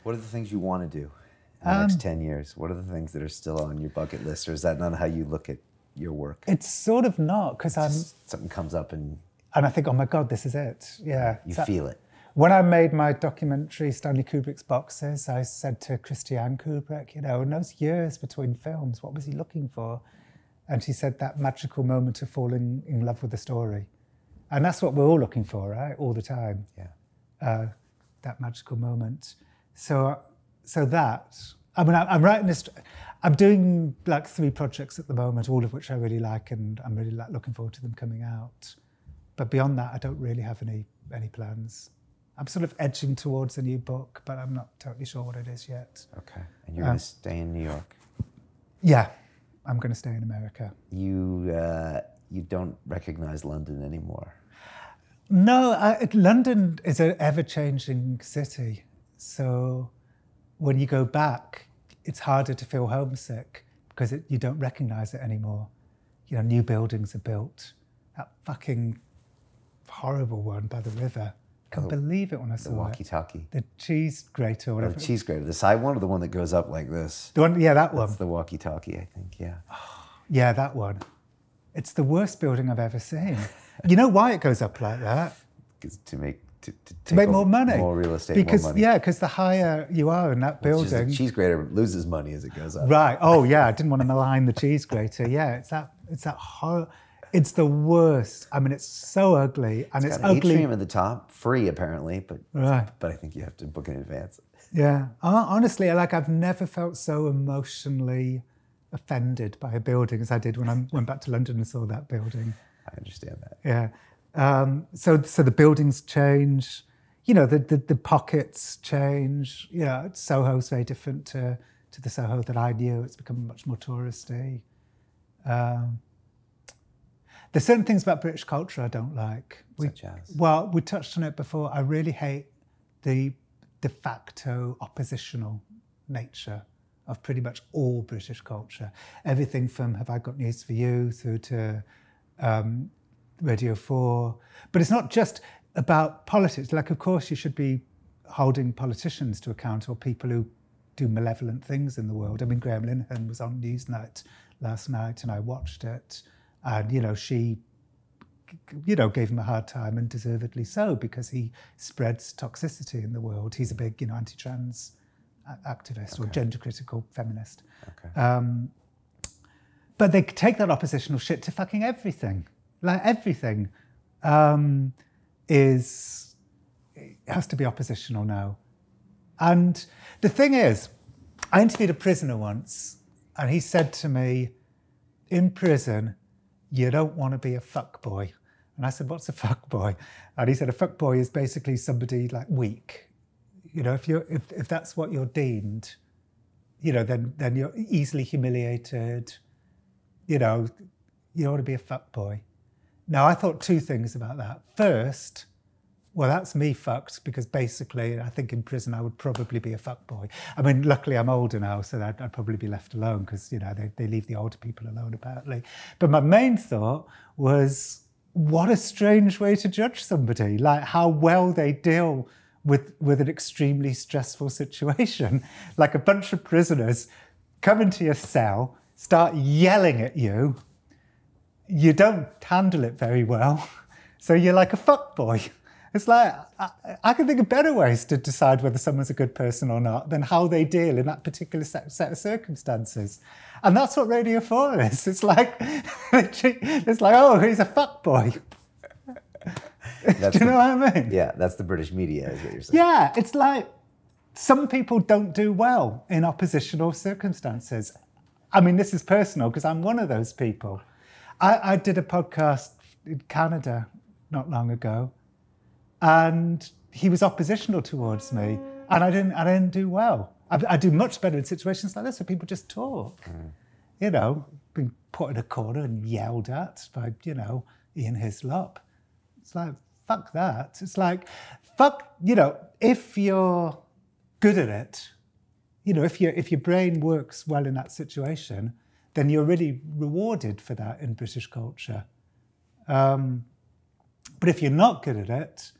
What are the things you want to do in the next 10 years? What are the things that are still on your bucket list, or is that not how you look at your work? It's sort of not, because something comes up and I think, oh my God, this is it. Yeah. You feel it. When I made my documentary, Stanley Kubrick's Boxes, I said to Christiane Kubrick, in those years between films, what was he looking for? And she said that magical moment of falling in love with the story. And that's what we're all looking for, right? All the time. Yeah. That magical moment. So that, I mean, I'm writing this, I'm doing like 3 projects at the moment, all of which I really like, and I'm really looking forward to them coming out. But beyond that, I don't really have any plans. I'm sort of edging towards a new book, but I'm not totally sure what it is yet. Okay. And you're going to stay in New York? Yeah, I'm going to stay in America. You don't recognize London anymore? No, London is an ever-changing city. So when you go back, it's harder to feel homesick because you don't recognize it anymore. New buildings are built. That fucking horrible one by the river. Can't believe it when I saw the walkie-talkie. The cheese grater or whatever. The cheese grater. The side one or the one that goes up like this? The one, yeah, that one. That's the walkie-talkie, I think, yeah. Yeah, that one. It's the worst building I've ever seen. You know why it goes up like that? To make more money. More real estate, more money. Yeah, because the higher you are in that building... The cheese grater loses money as it goes up. Right. Oh, yeah, I didn't want to malign the cheese grater. Yeah, it's that horror. It's the worst. I mean, it's so ugly, and it's ugly. An atrium at the top, free apparently, but I think you have to book in advance. Yeah, honestly, I've never felt so emotionally offended by a building as I did when I went back to London and saw that building. I understand that. Yeah. So the buildings change. The pockets change. Soho's very different to the Soho that I knew. It's become much more touristy. There's certain things about British culture I don't like. Such as? Well, we touched on it before. I really hate the de facto oppositional nature of pretty much all British culture. Everything from Have I Got News for You through to Radio 4. But it's not just about politics. Of course, you should be holding politicians to account or people who do malevolent things in the world. I mean, Graham Linehan was on Newsnight last night and I watched it. And, she, gave him a hard time, and deservedly so, because he spreads toxicity in the world. He's a big, anti-trans activist or gender-critical feminist. Okay. But they take that oppositional shit to fucking everything. Everything it has to be oppositional now. And the thing is, I interviewed a prisoner once, and he said to me, in prison, you don't want to be a fuckboy. And I said, what's a fuckboy? And he said, a fuckboy is basically somebody weak. If that's what you're deemed, then you're easily humiliated. You ought to be a fuckboy. Now, I thought 2 things about that. First, well, that's me fucked, because basically, I think in prison I would probably be a fuckboy. I mean, luckily I'm older now, so I'd probably be left alone, because, they leave the older people alone, apparently. But my main thought was, what a strange way to judge somebody, how well they deal with an extremely stressful situation. A bunch of prisoners come into your cell, start yelling at you. You don't handle it very well, so you're like a fuckboy. It's I can think of better ways to decide whether someone's a good person or not than how they deal in that particular set of circumstances. And that's what Radio 4 is. It's oh, he's a fuckboy. Do you know what I mean? Yeah, that's the British media, is what you're saying. Yeah, it's some people don't do well in oppositional circumstances. I mean, this is personal because I'm one of those people. I did a podcast in Canada not long ago, and he was oppositional towards me, and I didn't do well. I do much better in situations like this where people just talk. Being put in a corner and yelled at by, Ian Hislop. It's fuck that. It's fuck, if you're good at it, if your brain works well in that situation, then you're really rewarded for that in British culture. But if you're not good at it,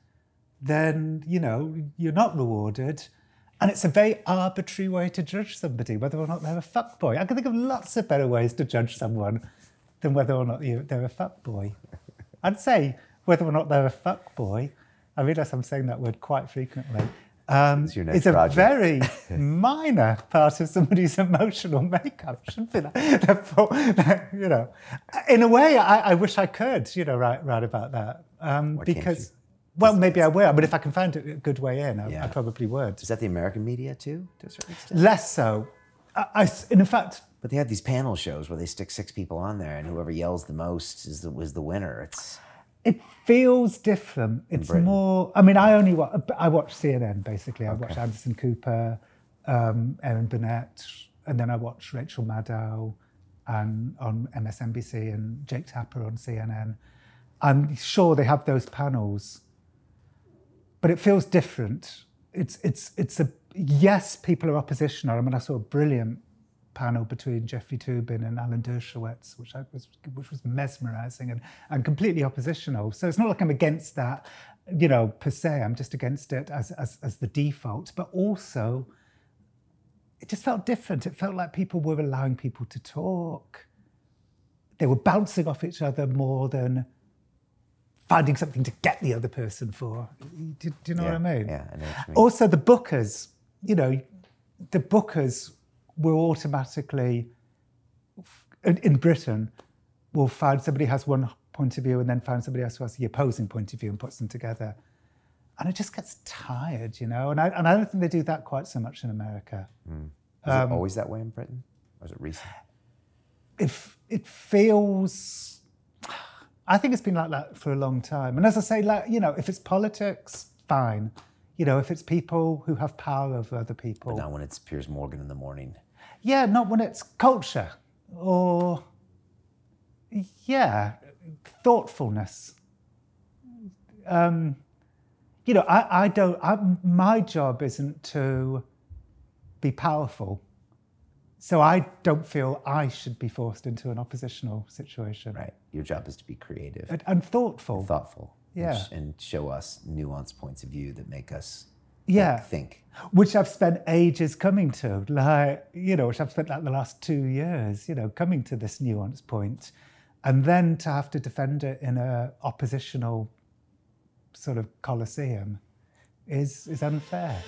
then, you're not rewarded. And it's a very arbitrary way to judge somebody, whether or not they're a fuckboy. I can think of lots of better ways to judge someone than whether or not they're a fuckboy. I'd say whether or not they're a fuckboy, I realise I'm saying that word quite frequently, it's a very minor part of somebody's emotional makeup. It shouldn't be that. You know, in a way, I wish I could, you know, write about that. Because, well, maybe I will. But if I can find a good way in, I probably would. Is that the American media too, to a certain extent? Less so. In fact... But they have these panel shows where they stick 6 people on there, and whoever yells the most is the winner. It feels different. It's more. I mean, I watch CNN basically. I watch Anderson Cooper, Erin Burnett, and then I watch Rachel Maddow, and on MSNBC, and Jake Tapper on CNN. I'm sure they have those panels, but it feels different. It's a yes. People are oppositional. I mean, I saw a brilliant panel between Jeffrey Toobin and Alan Dershowitz, which was mesmerising and completely oppositional. So it's not like I'm against that, you know, per se. I'm just against it as the default. But also, it just felt different. It felt like people were allowing people to talk. They were bouncing off each other more than finding something to get the other person for. Do you know what I mean? Yeah, I know what you mean. Also, the bookers, you know, the bookers will automatically, in Britain, will find somebody has one point of view and then find somebody else who has the opposing point of view and puts them together. And it just gets tired, you know? And I don't think they do that quite so much in America. Is it always that way in Britain? Or is it recent? It feels... I think it's been like that for a long time. And as I say, like, you know, if it's politics, fine. You know, if it's people who have power over other people. But not when it's Piers Morgan in the morning. Yeah, not when it's culture or, thoughtfulness. You know, my job isn't to be powerful. So I don't feel I should be forced into an oppositional situation. Right. Your job is to be creative. And thoughtful. And thoughtful. Yeah. And show us nuanced points of view that make us think. Which I've spent ages coming to, like, you know, which I've spent like the last 2 years, you know, coming to this nuanced point. And then to have to defend it in a oppositional sort of coliseum is unfair.